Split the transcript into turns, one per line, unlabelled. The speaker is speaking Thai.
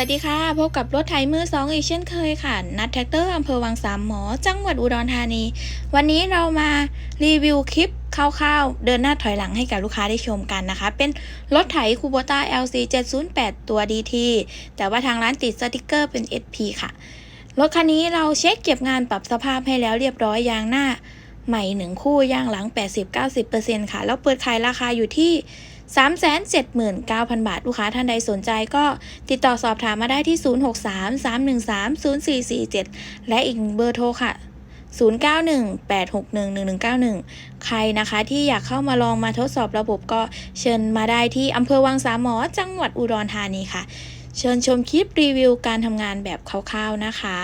วัสดีค่ะพบกับรถไถมือสองอีกเช่นเคยค่ะนัดแท็กเตอร์อำเภอวังสามหมอจังหวัดอุดรธานีวันนี้เรามารีวิวคลิปคร่าวๆเดินหน้าถอยหลังให้กับลูกค้าได้ชมกันนะคะเป็นรถไถคูโบต้า LC 708ตัว DT แต่ว่าทางร้านติดสติกเกอร์เป็น SP ค่ะรถคันนี้เราเช็คเก็บงานปรับสภาพให้แล้วเรียบร้อยยางหน้าใหม่1คู่ยางหลัง 80-90% ค่ะแล้วเปิดขายราคาอยู่ที่379,000 บาทลูกค้าท่านใดสนใจก็ติดต่อสอบถามมาได้ที่ 0633130447 และอีกเบอร์โทรค่ะ 0918611191 ใครนะคะที่อยากเข้ามาลองมาทดสอบระบบก็เชิญมาได้ที่อำเภอวังสามหมอจังหวัดอุดรธานีค่ะ เชิญชมคลิปรีวิวการทำงานแบบคร่าวๆนะคะ